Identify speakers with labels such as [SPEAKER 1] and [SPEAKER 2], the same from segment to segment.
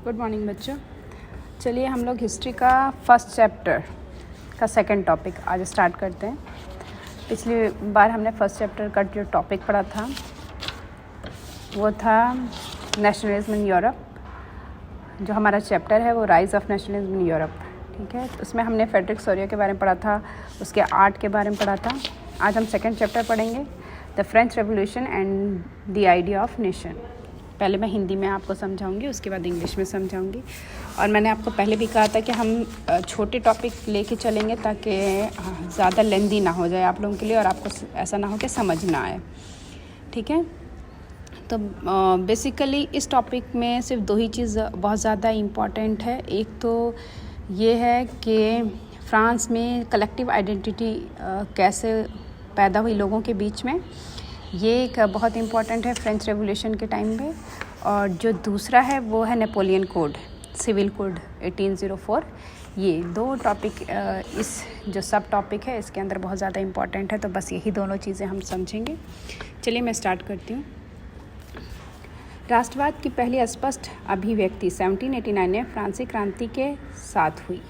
[SPEAKER 1] Good morning बच्चों। चलिए हम लोग हिस्ट्री का फर्स्ट चैप्टर का सेकंड टॉपिक आज स्टार्ट करते हैं। पिछली बार हमने फर्स्ट चैप्टर का जो टॉपिक पढ़ा था वो था नेशनलिज्म इन यूरोप। जो हमारा चैप्टर है वो rise of nationalism in Europe, ठीक है। तो उसमें हमने फ्रेडरिक सोरियो के बारे में पढ़ा था, उसके आर्ट के बारे में पढ़ा था। आज हम सेकंड चैप्टर पढ़ेंगे, the French revolution and the idea of nation. पहले मैं हिंदी में आपको समझाऊंगी, उसके बाद इंग्लिश में समझाऊंगी। और मैंने आपको पहले भी कहा था कि हम छोटे टॉपिक लेके चलेंगे ताकि ज़्यादा लेंदी ना हो जाए आप लोगों के लिए और आपको ऐसा ना हो कि समझ ना आए, ठीक है। तो बेसिकली इस टॉपिक में सिर्फ दो ही चीज़ बहुत ज़्यादा इम्पॉर्टेंट है। एक तो ये है कि फ्रांस में कलेक्टिव आइडेंटिटी कैसे पैदा हुई लोगों के बीच में, ये एक बहुत इम्पॉर्टेंट है फ्रेंच रेवोल्यूशन के टाइम पे। और जो दूसरा है वो है नेपोलियन कोड, सिविल कोड 1804। ये दो टॉपिक इस जो सब टॉपिक है इसके अंदर बहुत ज़्यादा इम्पॉर्टेंट है, तो बस यही दोनों चीज़ें हम समझेंगे। चलिए मैं स्टार्ट करती हूँ। राष्ट्रवाद की पहली स्पष्ट अभिव्यक्ति 1789 में फ्रांसीसी क्रांति के साथ हुई।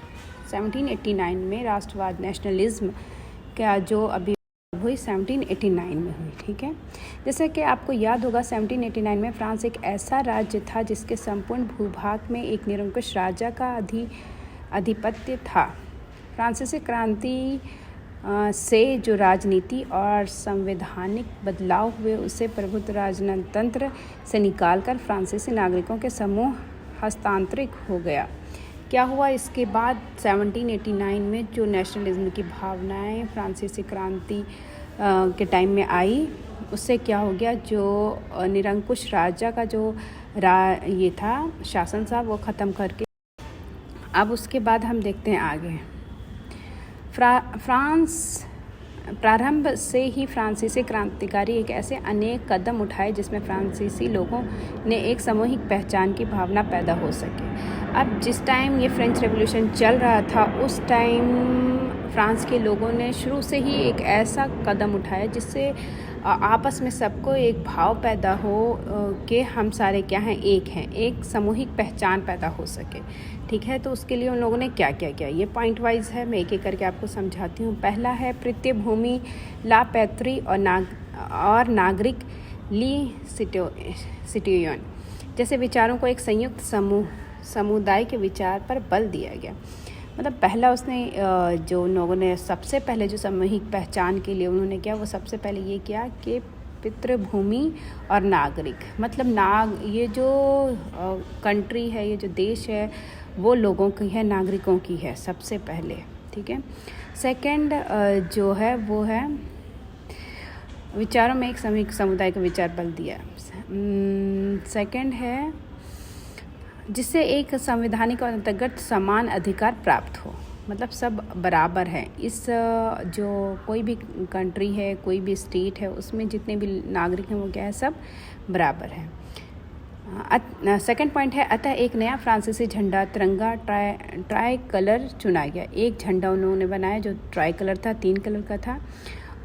[SPEAKER 1] 1789 में राष्ट्रवाद नेशनलिज्म का जो हुई 1789 में हुई, ठीक है। जैसे कि आपको याद होगा 1789 में फ्रांस एक ऐसा राज्य था जिसके संपूर्ण भूभाग में एक निरंकुश राजा का आधिपत्य था। फ्रांसीसी क्रांति से जो राजनीति और संवैधानिक बदलाव हुए उसे प्रभुत्व राजतंत्र से निकालकर फ्रांसीसी नागरिकों के समूह हस्तांतरित हो गया। क्या हुआ इसके बाद 1789 में जो नेशनलिज्म की भावनाएं फ्रांसीसी क्रांति के टाइम में आई, उससे क्या हो गया, जो निरंकुश राजा का जो ये था शासन साहब वो ख़त्म करके अब उसके बाद हम देखते हैं आगे। फ्रांस प्रारंभ से ही फ्रांसीसी क्रांतिकारी एक ऐसे अनेक कदम उठाए जिसमें फ्रांसीसी लोगों ने एक सामूहिक पहचान की भावना पैदा हो सके। अब जिस टाइम ये फ्रेंच रेवोल्यूशन चल रहा था उस टाइम फ्रांस के लोगों ने शुरू से ही एक ऐसा कदम उठाया जिससे आपस में सबको एक भाव पैदा हो कि हम सारे क्या हैं, एक हैं, एक सामूहिक पहचान पैदा हो सके, ठीक है। तो उसके लिए उन लोगों ने क्या क्या किया, ये पॉइंट वाइज है, मैं एक एक करके आपको समझाती हूँ। पहला है प्रीत्य भूमि ला पैत्री और नागरिक ली सिटियन जैसे विचारों को एक संयुक्त समुदाय के विचार पर बल दिया गया। मतलब पहला उसने जो लोगों ने सबसे पहले जो सामूहिक पहचान के लिए उन्होंने किया, वो सबसे पहले ये किया कि पितृभूमि और नागरिक, मतलब ये जो कंट्री है, ये जो देश है वो लोगों की है, नागरिकों की है सबसे पहले, ठीक है। सेकंड जो है वो है विचारों में एक सामूहिक समुदाय का विचार बल दिया। सेकंड है जिससे एक संवैधानिक और अंतर्गत समान अधिकार प्राप्त हो, मतलब सब बराबर हैं। इस जो कोई भी कंट्री है, कोई भी स्टेट है, उसमें जितने भी नागरिक हैं वो क्या है, सब बराबर हैं। सेकंड पॉइंट है अतः एक नया फ्रांसीसी झंडा तिरंगा ट्राई कलर चुना गया। एक झंडा उन्होंने बनाया जो ट्राई कलर था, 3 कलर का था,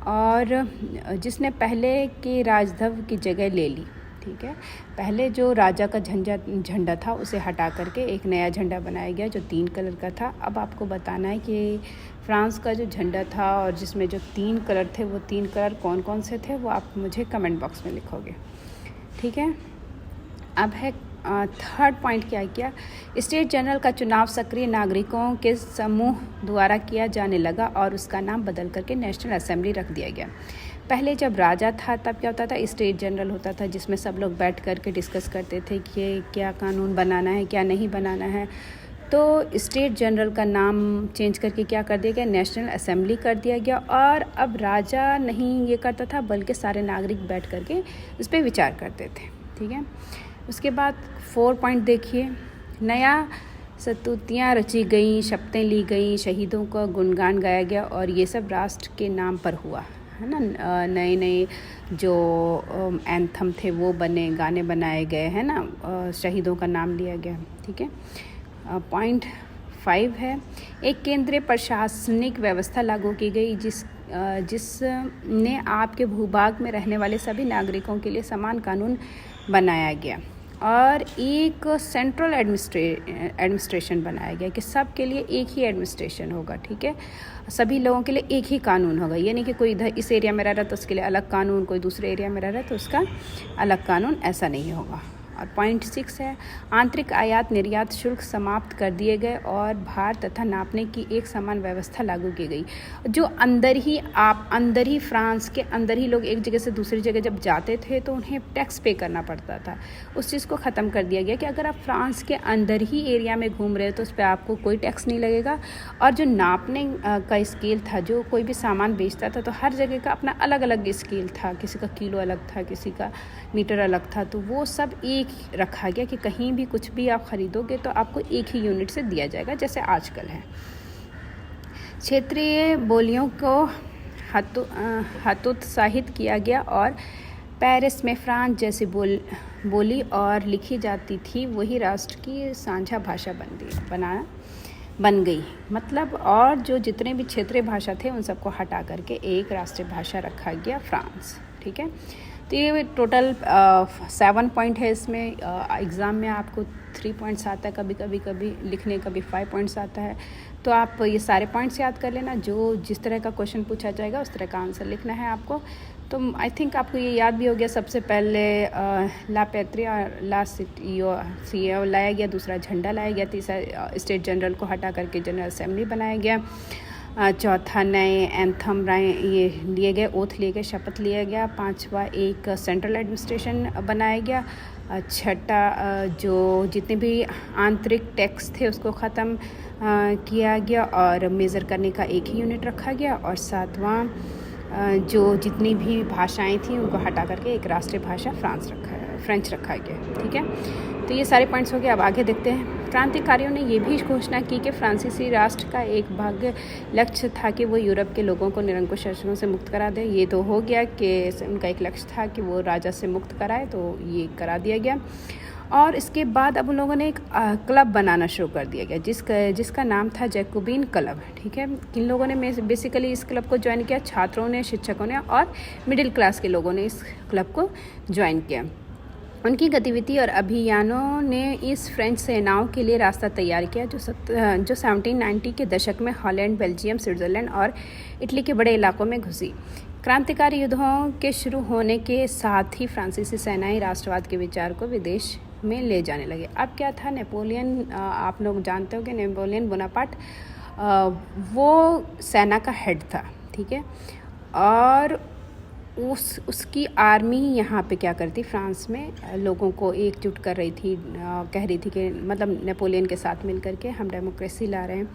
[SPEAKER 1] और जिसने पहले के राजध्वज की जगह ले ली, ठीक है। पहले जो राजा का झंडा था उसे हटा करके एक नया झंडा बनाया गया जो 3 कलर का था। अब आपको बताना है कि फ्रांस का जो झंडा था और जिसमें जो 3 कलर थे वो 3 कलर कौन कौन से थे, वो आप मुझे कमेंट बॉक्स में लिखोगे, ठीक है। अब है थर्ड पॉइंट, क्या किया, स्टेट जनरल का चुनाव सक्रिय नागरिकों के समूह द्वारा किया जाने लगा और उसका नाम बदल करके नेशनल असेंबली रख दिया गया। पहले जब राजा था तब क्या होता था, स्टेट जनरल होता था जिसमें सब लोग बैठ करके डिस्कस करते थे कि क्या कानून बनाना है, क्या नहीं बनाना है। तो स्टेट जनरल का नाम चेंज करके क्या कर दिया गया, नेशनल असेंबली कर दिया गया। और अब राजा नहीं ये करता था बल्कि सारे नागरिक बैठ करके उस पर विचार करते थे, ठीक है। उसके बाद 4 पॉइंट देखिए, नया स्तुतियाँ रची गई, शपथें ली गई, शहीदों का गुणगान गाया गया और ये सब राष्ट्र के नाम पर हुआ, है ना। नए नए जो एंथम थे वो बने, गाने बनाए गए, है ना, शहीदों का नाम लिया गया, ठीक है। पॉइंट 5 है एक केंद्रीय प्रशासनिक व्यवस्था लागू की गई जिसने आपके भूभाग में रहने वाले सभी नागरिकों के लिए समान कानून बनाया गया। और एक सेंट्रल एडमिनिस्ट्रेशन बनाया गया कि सब के लिए एक ही एडमिनिस्ट्रेशन होगा, ठीक है, सभी लोगों के लिए एक ही कानून होगा। ये नहीं कि कोई इधर इस एरिया में रह रहा है तो उसके लिए अलग कानून, कोई दूसरे एरिया में रह रहा है तो उसका अलग कानून, ऐसा नहीं होगा। और पॉइंट 6 है आंतरिक आयात निर्यात शुल्क समाप्त कर दिए गए और भार तथा नापने की एक समान व्यवस्था लागू की गई। जो अंदर ही फ्रांस के अंदर ही लोग एक जगह से दूसरी जगह जब जाते थे तो उन्हें टैक्स पे करना पड़ता था, उस चीज़ को ख़त्म कर दिया गया कि अगर आप फ्रांस के अंदर ही एरिया में घूम रहे हो तो उस पर आपको कोई टैक्स नहीं लगेगा। और जो नापने का स्केल था, जो कोई भी सामान बेचता था तो हर जगह का अपना अलग अलग स्केल था, किसी का किलो अलग था, किसी का मीटर अलग था, तो वो सब एक रखा गया कि कहीं भी कुछ भी आप खरीदोगे तो आपको एक ही यूनिट से दिया जाएगा, जैसे आजकल है। क्षेत्रीय बोलियों को हतोत्साहित किया गया और पेरिस में फ्रांस जैसी बोली और लिखी जाती थी वही राष्ट्र की साझा भाषा बन गई। मतलब और जो जितने भी क्षेत्रीय भाषा थे उन सबको हटा करके एक राष्ट्रीय भाषा रखा गया फ्रांस, ठीक है। तो ये टोटल 7 पॉइंट है। इसमें एग्ज़ाम में आपको 3 पॉइंट्स आता है, कभी लिखने कभी 5 पॉइंट्स आता है, तो आप ये सारे पॉइंट्स याद कर लेना। जो जिस तरह का क्वेश्चन पूछा जाएगा उस तरह का आंसर लिखना है आपको। तो आई थिंक आपको ये याद भी हो गया। सबसे पहले ला पैत्रिया और ला सीओ लाया गया, दूसरा झंडा लाया गया, तीसरा स्टेट जनरल को हटा करके जनरल असेंबली बनाया गया, चौथा नए एंथम ये लिए गए, ओथ लिए गए, शपथ लिया गया, पांचवा एक सेंट्रल एडमिनिस्ट्रेशन बनाया गया, छठा जो जितने भी आंतरिक टैक्स थे उसको ख़त्म किया गया और मेज़र करने का एक ही यूनिट रखा गया, और सातवां जो जितनी भी भाषाएं थी उनको हटा करके एक राष्ट्रीय भाषा फ्रेंच रखा गया, ठीक है। तो ये सारे पॉइंट्स हो गए। अब आगे देखते हैं। क्रांतिकारियों ने ये भी घोषणा की कि फ्रांसीसी राष्ट्र का एक भाग्य लक्ष्य था कि वो यूरोप के लोगों को निरंकुश शासनों से मुक्त करा दे। ये तो हो गया कि उनका एक लक्ष्य था कि वो राजा से मुक्त कराए, तो ये करा दिया गया। और इसके बाद अब उन लोगों ने एक क्लब बनाना शुरू कर दिया गया जिसका नाम था जैकोबिन क्लब, ठीक है। किन लोगों ने बेसिकली इस क्लब को ज्वाइन किया? छात्रों ने, शिक्षकों ने और मिडिल क्लास के लोगों ने इस क्लब को ज्वाइन किया। उनकी गतिविधि और अभियानों ने इस फ्रेंच सेनाओं के लिए रास्ता तैयार किया जो 1790 के दशक में हॉलैंड, बेल्जियम, स्विट्ज़रलैंड और इटली के बड़े इलाकों में घुसी। क्रांतिकारी युद्धों के शुरू होने के साथ ही फ्रांसीसी सेनाएं राष्ट्रवाद के विचार को विदेश में ले जाने लगे। अब क्या था, नेपोलियन, आप लोग जानते हो कि नेपोलियन बोनापार्ट वो सेना का हेड था, ठीक है। और उसकी आर्मी यहाँ पे क्या करती, फ्रांस में लोगों को एकजुट कर रही थी, कह रही थी कि मतलब नेपोलियन के साथ मिल करके हम डेमोक्रेसी ला रहे हैं।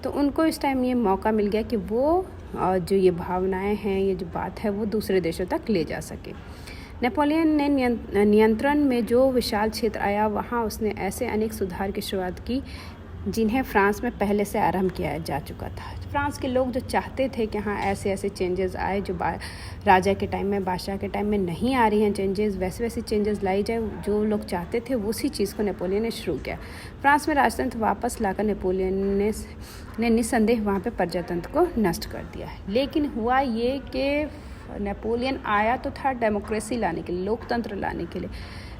[SPEAKER 1] तो उनको इस टाइम ये मौका मिल गया कि वो जो ये भावनाएं हैं, ये जो बात है, वो दूसरे देशों तक ले जा सके। नेपोलियन ने नियंत्रण में जो विशाल क्षेत्र आया वहाँ उसने ऐसे अनेक सुधार की शुरुआत की जिन्हें फ्रांस में पहले से आरंभ किया जा चुका था। फ्रांस के लोग जो चाहते थे कि हाँ ऐसे ऐसे चेंजेस आए जो राजा के टाइम में, बादशाह के टाइम में नहीं आ रही हैं चेंजेस, वैसे चेंजेस लाई जाए, जो लोग चाहते थे उसी चीज़ को नेपोलियन ने शुरू किया। फ्रांस में राजतंत्र वापस लाकर नेपोलियन ने निस्संदेह वहाँ पे प्रजातंत्र को नष्ट कर दिया है। लेकिन हुआ ये कि नेपोलियन आया तो था डेमोक्रेसी लाने के लिए, लोकतंत्र लाने के लिए,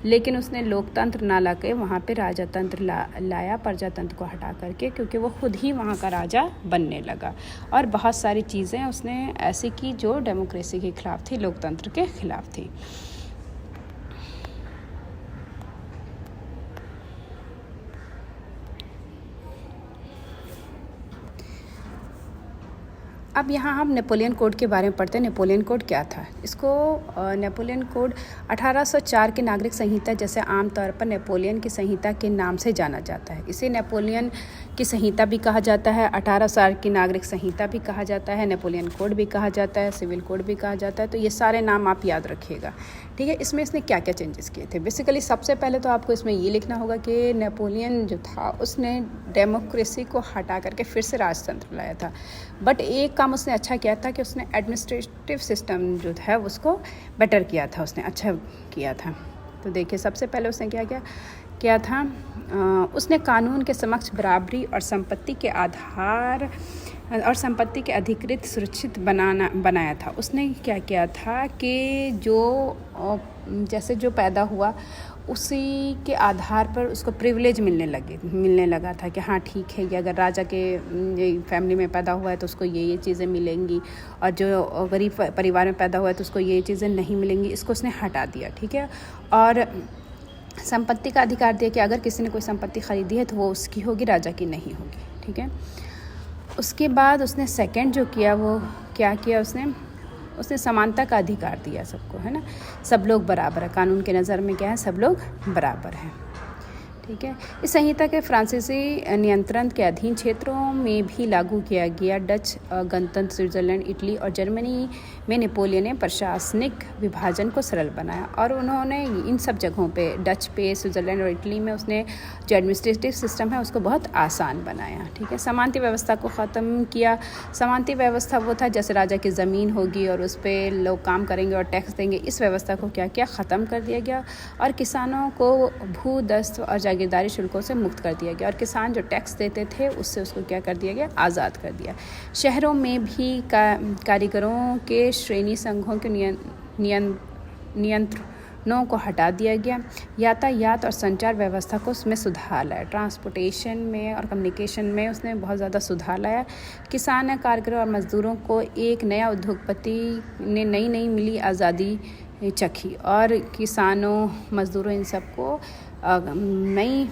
[SPEAKER 1] लेकिन उसने लोकतंत्र ना ला के वहाँ पे राजातंत्र लाया, प्रजातंत्र को हटा करके, क्योंकि वो खुद ही वहाँ का राजा बनने लगा। और बहुत सारी चीज़ें उसने ऐसी की जो डेमोक्रेसी के खिलाफ थी, लोकतंत्र के खिलाफ थी। अब यहाँ हम नेपोलियन कोड के बारे में पढ़ते हैं। नेपोलियन कोड क्या था? इसको नेपोलियन कोड 1804 की नागरिक संहिता जैसे आमतौर पर नेपोलियन की संहिता के नाम से जाना जाता है। इसे नेपोलियन की संहिता भी कहा जाता है, 1804 की नागरिक संहिता भी कहा जाता है, नेपोलियन कोड भी कहा जाता है, सिविल कोड भी कहा जाता है। तो ये सारे नाम आप याद रखिएगा, ठीक है। इसमें इसने क्या क्या चेंजेस किए थे? बेसिकली सबसे पहले तो आपको इसमें ये लिखना होगा कि नेपोलियन जो था उसने डेमोक्रेसी को हटा करके फिर से राजतंत्र लाया था। बट एक काम उसने अच्छा किया था कि उसने एडमिनिस्ट्रेटिव सिस्टम जो है उसको बेटर किया था, उसने अच्छा किया था। तो देखिए सबसे पहले उसने क्या था, उसने कानून के समक्ष बराबरी और संपत्ति के आधार और संपत्ति के अधिकृत सुरक्षित बनाया था। उसने क्या किया था कि जो जैसे जो पैदा हुआ उसी के आधार पर उसको प्रिविलेज मिलने लगा था कि हाँ ठीक है, ये अगर राजा के फैमिली में पैदा हुआ है तो उसको ये चीज़ें मिलेंगी, और जो गरीब परिवार में पैदा हुआ है तो उसको ये चीज़ें नहीं मिलेंगी। इसको उसने हटा दिया, ठीक है। और संपत्ति का अधिकार दिया कि अगर किसी ने कोई संपत्ति ख़रीदी है तो वो उसकी होगी, राजा की नहीं होगी, ठीक है। उसके बाद उसने सेकंड जो किया वो क्या किया, उसने समानता का अधिकार दिया सबको, है ना। सब लोग बराबर है, कानून के नज़र में क्या है, सब लोग बराबर हैं, ठीक है। इस संहिता के फ्रांसीसी नियंत्रण के अधीन क्षेत्रों में भी लागू किया गया। डच गणतंत्र, स्विट्ज़रलैंड, इटली और जर्मनी में नेपोलियन ने प्रशासनिक विभाजन को सरल बनाया, और उन्होंने इन सब जगहों पे, डच पे, स्विट्ज़रलैंड और इटली में, उसने जो एडमिनिस्ट्रेटिव सिस्टम है उसको बहुत आसान बनाया, ठीक है। समानता व्यवस्था को ख़त्म किया। समानता व्यवस्था वो था जैसे राजा की ज़मीन होगी और उस पर लोग काम करेंगे और टैक्स देंगे, इस व्यवस्था को क्या किया, ख़त्म कर दिया गया। और किसानों को भू दस्त और जागीरदारी शुल्कों से मुक्त कर दिया गया, और किसान जो टैक्स देते थे उससे उसको क्या कर दिया गया, आज़ाद कर दिया। शहरों में भी कारीगरों के श्रेणी संघों के नियंत्रणों को हटा दिया गया। यातायात और संचार व्यवस्था को उसमें सुधार लाया। ट्रांसपोर्टेशन में और कम्युनिकेशन में उसने बहुत ज़्यादा सुधार लाया। किसान, कारीगरों और मज़दूरों को एक नया उद्योगपति ने नई मिली आज़ादी चखी, और किसानों, मज़दूरों, इन सबको नई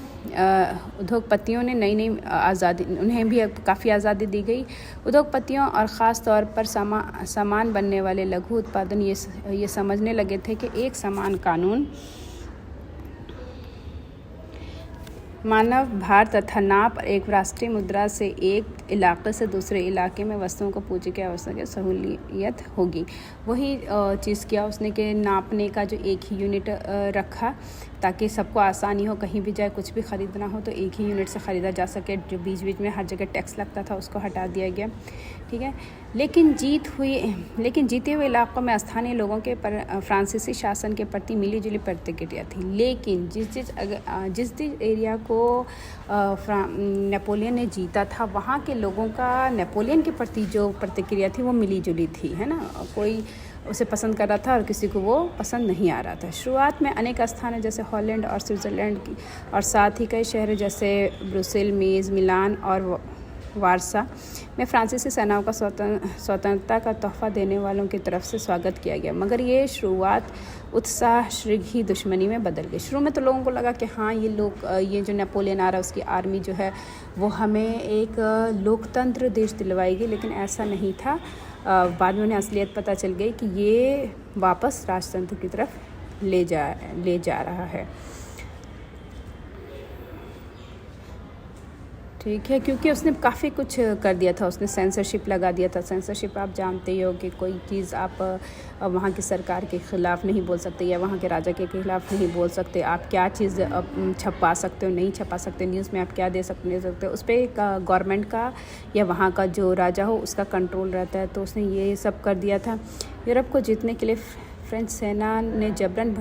[SPEAKER 1] उद्योगपतियों ने नई आज़ादी, उन्हें भी काफ़ी आज़ादी दी गई। उद्योगपतियों और ख़ास तौर पर सामान बनने वाले लघु उत्पादन ये समझने लगे थे कि एक समान कानून, मानव भार तथा नाप, एक राष्ट्रीय मुद्रा से एक इलाके से दूसरे इलाके में वस्तुओं को पूंजी की आवश्यक सहूलियत होगी। वही चीज़ किया उसने कि नापने का जो एक ही यूनिट रखा, ताकि सबको आसानी हो, कहीं भी जाए कुछ भी ख़रीदना हो तो एक ही यूनिट से ख़रीदा जा सके। जो बीच बीच में हर जगह टैक्स लगता था उसको हटा दिया गया, ठीक है। लेकिन जीते हुए इलाक़ों में स्थानीय लोगों के फ्रांसीसी शासन के प्रति मिलीजुली प्रतिक्रिया थी। लेकिन जिस एरिया को नेपोलियन ने जीता था, वहाँ के लोगों का नेपोलियन के प्रति जो प्रतिक्रिया थी वो मिलीजुली थी, है ना। कोई उसे पसंद कर रहा था और किसी को वो पसंद नहीं आ रहा था। शुरुआत में अनेक स्थान जैसे हॉलैंड और स्विट्ज़रलैंड की, और साथ ही कई शहर जैसे ब्रुसेल, मेज, मिलान और वारसा में फ्रांसीसी सेनाओं का स्वतंत्रता का तोहफा देने वालों की तरफ से स्वागत किया गया। मगर ये शुरुआत उत्साह शीघ्र ही दुश्मनी में बदल गई। शुरू में तो लोगों को लगा कि हाँ, ये जो नेपोलियन आ रहा है उसकी आर्मी जो है वो हमें एक लोकतंत्र देश दिलवाएगी, लेकिन ऐसा नहीं था। बाद में उन्हें असलियत पता चल गई कि ये वापस राजतंत्र की तरफ ले जा रहा है, ठीक है। क्योंकि उसने काफ़ी कुछ कर दिया था, उसने सेंसरशिप लगा दिया था। सेंसरशिप आप जानते ही हो कि कोई चीज़ आप वहाँ की सरकार के ख़िलाफ़ नहीं बोल सकते, या वहाँ के राजा के ख़िलाफ़ नहीं बोल सकते। आप क्या चीज़ छपा सकते हो, नहीं छपा सकते। न्यूज़ में आप क्या दे सकते, नहीं सकते। उस पर गवर्नमेंट का या वहाँ का जो राजा हो उसका कंट्रोल रहता है। तो उसने ये सब कर दिया था। यूरोप को जीतने के लिए फ्रेंच सेना ने जबरन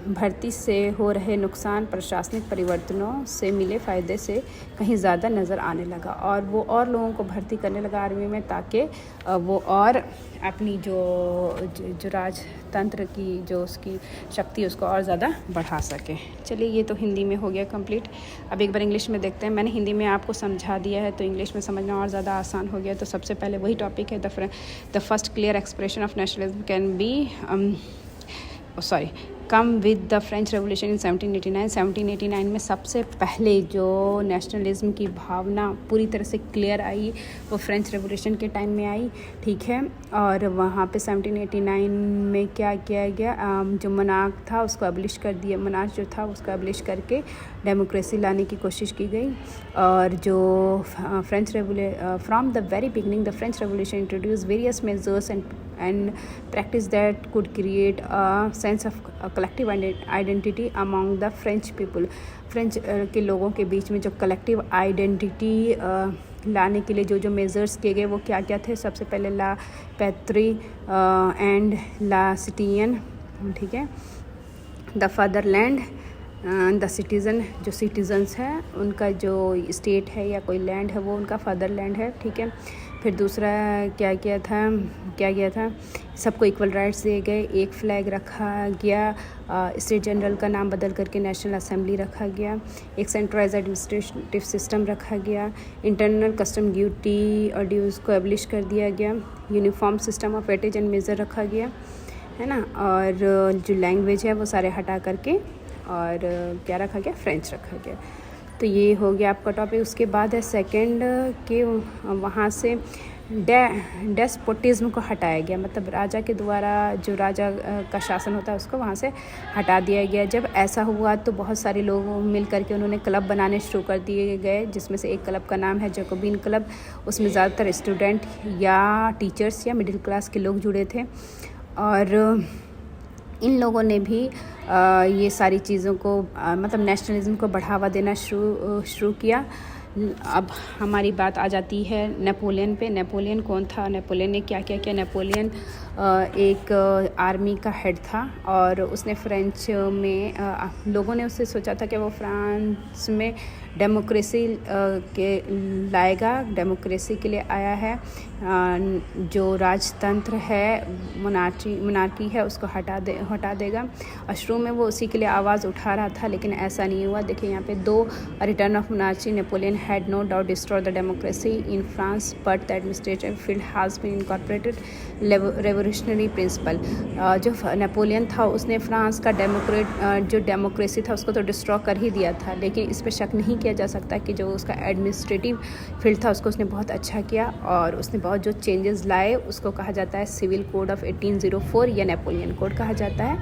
[SPEAKER 1] भर्ती से हो रहे नुकसान प्रशासनिक परिवर्तनों से मिले फ़ायदे से कहीं ज़्यादा नज़र आने लगा, और वो और लोगों को भर्ती करने लगा आर्मी में, ताकि वो और अपनी जो राजतंत्र की जो उसकी शक्ति उसको और ज़्यादा बढ़ा सके। चलिए, ये तो हिंदी में हो गया कंप्लीट। अब एक बार इंग्लिश में देखते हैं। मैंने हिंदी में आपको समझा दिया है तो इंग्लिश में समझना और ज़्यादा आसान हो गया। तो सबसे पहले वही टॉपिक है, the first clear expression of nationalism can be come with the French revolution in 1789 में सबसे पहले जो नेशनलिज्म की भावना पूरी तरह से क्लियर आई वो फ्रेंच रेवोल्यूशन के टाइम में आई, ठीक है। और वहाँ पे 1789 में क्या किया गया, जो मनार्क था उसको अबलिश कर दिया, मनार्क जो था उसको अबलिश करके डेमोक्रेसी लाने की कोशिश की गई। और जो from the very beginning the French revolution introduce various measures and practice that could create a sense of collective identity among the French people। French के लोगों के बीच में जो कलेक्टिव आइडेंटिटी लाने के लिए जो मेजर्स किए गए वो क्या क्या थे। सबसे पहले ला पैट्री एंड ला सिटियन, ठीक है। द फादरलैंड, द सिटीज़न, जो सिटीजन्स है उनका जो स्टेट है या कोई लैंड है वो उनका फादरलैंड है, ठीक है। फिर दूसरा क्या किया था सबको इक्वल राइट्स दिए गए, एक फ्लैग रखा गया, स्टेट जनरल का नाम बदल करके नेशनल असेंबली रखा गया, एक सेंट्रलाइज एडमिनिस्ट्रेटिव सिस्टम रखा गया, इंटरनल कस्टम ड्यूटी और ड्यूज़ को एबलिश कर दिया गया, uniform system of weightage and measure रखा गया, है ना, और जो लैंग्वेज है वो सारे हटा करके और क्या रखा गया, फ्रेंच रखा गया। तो ये हो गया आपका टॉपिक। उसके बाद है सेकंड के वहाँ से डेस्पोटिज्म को हटाया गया, मतलब राजा के द्वारा जो राजा का शासन होता है उसको वहाँ से हटा दिया गया। जब ऐसा हुआ तो बहुत सारे लोग मिल करके उन्होंने क्लब बनाने शुरू कर दिए गए, जिसमें से एक क्लब का नाम है जैकोबिन क्लब। उसमें ज़्यादातर स्टूडेंट या टीचर्स या मिडिल क्लास के लोग जुड़े थे और इन लोगों ने भी ये सारी चीज़ों को मतलब नेशनलिज्म को बढ़ावा देना शुरू किया। अब हमारी बात आ जाती है नेपोलियन पे। नेपोलियन कौन था, नेपोलियन ने क्या क्या किया। नेपोलियन एक आर्मी का हेड था और उसने फ्रेंच में लोगों ने उससे सोचा था कि वो फ्रांस में डेमोक्रेसी के लाएगा, डेमोक्रेसी के लिए आया है, जो राजतंत्र है मोनार्की है उसको हटा देगा। और शुरू में वो उसी के लिए आवाज़ उठा रहा था, लेकिन ऐसा नहीं हुआ। देखिए यहाँ पे 2 return of monarchy. Napoleon had no doubt destroy the democracy in France but the administrative field has been incorporated revolutionary principle. जो नेपोलियन था उसने फ्रांस का जो डेमोक्रेसी था उसको तो डिस्ट्रॉय कर ही दिया था, लेकिन इस पर शक नहीं किया जा सकता कि जो उसका एडमिनिस्ट्रेटिव फील्ड था उसको उसने बहुत अच्छा किया और उसने बहुत जो चेंजेस लाए उसको कहा जाता है सिविल कोड ऑफ 1804 या नेपोलियन कोड कहा जाता है।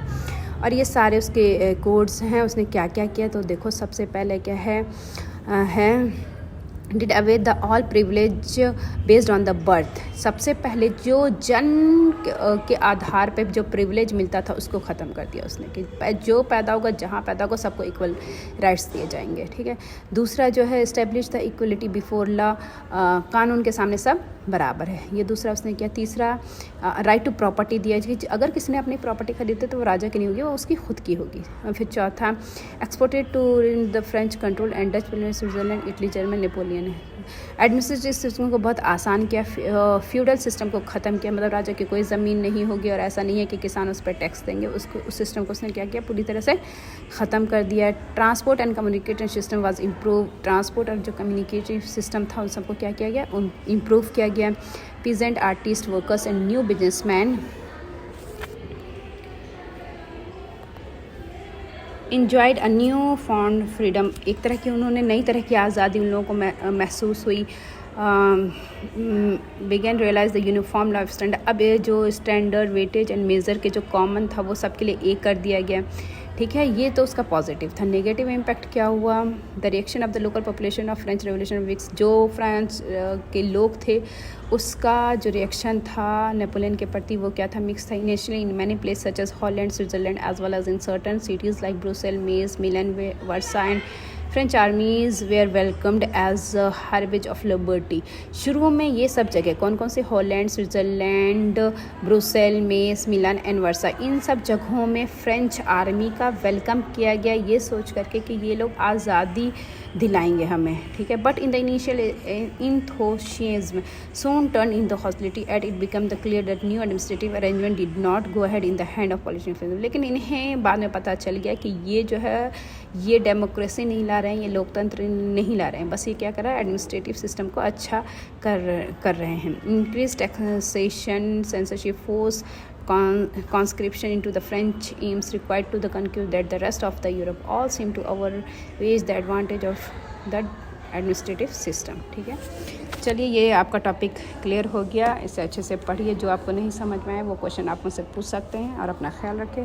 [SPEAKER 1] और ये सारे उसके कोड्स हैं, उसने क्या क्या किया। तो देखो सबसे पहले क्या है did away the all privilege based on the birth. सबसे पहले जो जन्म के आधार पे जो प्रिविलेज मिलता था उसको ख़त्म कर दिया उसने, कि जो पैदा होगा जहाँ पैदा होगा सबको इक्वल राइट्स दिए जाएंगे, ठीक है। दूसरा जो है establish the equality before law, कानून के सामने सब बराबर है, ये दूसरा उसने किया। तीसरा राइट टू प्रॉपर्टी दिया कि अगर किसी ने अपनी प्रॉपर्टी खरीदी तो वो राजा की नहीं होगी, वो उसकी खुद की होगी। फिर चौथा exported to the French control and Dutch, Switzerland, Italy, German, Napoleon है। एडमिनिस्ट्रेटिव सिस्टम को बहुत आसान किया, फ्यूडल सिस्टम को ख़त्म किया, मतलब राजा की कोई ज़मीन नहीं होगी और ऐसा नहीं है कि किसान उस पर टैक्स देंगे, उस सिस्टम को उसने क्या किया, पूरी तरह से ख़त्म कर दिया। Transport and communication system was improve. Transport और जो कम्युनिकेटिव सिस्टम था उन सबको क्या किया गया, इम्प्रूव किया गया। Peasant, artist, workers and new businessman enjoyed a new form freedom. एक तरह की उन्होंने नई तरह की आज़ादी उन लोगों को महसूस हुई। Began realise the uniform life standard. अब ये जो स्टैंडर्ड, वेटेज एंड मेज़र के जो कॉमन था वो सबके लिए एक कर दिया गया, ठीक है। ये तो उसका पॉजिटिव था। नेगेटिव इम्पैक्ट क्या हुआ, the reaction of the local population of French revolution weeks. जो फ्रांस के लोग थे उसका जो रिएक्शन था नेपोलियन के प्रति वो क्या था, मिक्स था। Initially in many place such as Holland, Switzerland as well as in certain cities like Brussels, Mainz, Milan, Warsaw and French armies were welcomed as हार्वेज ऑफ लिबर्टी। शुरू में ये सब जगह कौन कौन से, Holland, Switzerland, Brussels, Mainz, Milan and Warsaw, इन सब जगहों में फ्रेंच आर्मी का वेलकम किया गया ये सोच करके कि ये लोग आज़ादी दिलाएंगे हमें, ठीक है। But in the initial enthusiasm soon turned into hostility as it became clear that new administrative arrangement did not go ahead in the hand of politicians। लेकिन इन्हें बाद में पता चल गया कि ये जो है ये डेमोक्रेसी नहीं ला रहे हैं, ये लोकतंत्र नहीं ला रहे हैं, बस ये क्या कर रहा है, एडमिनिस्ट्रेटिव सिस्टम को अच्छा कर रहे हैं। Increase taxation, censorship, force conscription into the French aims required to the conclude that the rest of the Europe all seem to outweigh the advantage of the administrative system, ठीक है। चलिए ये आपका टॉपिक क्लियर हो गया, इसे अच्छे से पढ़िए। जो आपको नहीं समझ में आए वो क्वेश्चन आप मुझसे पूछ सकते हैं और अपना ख्याल रखें।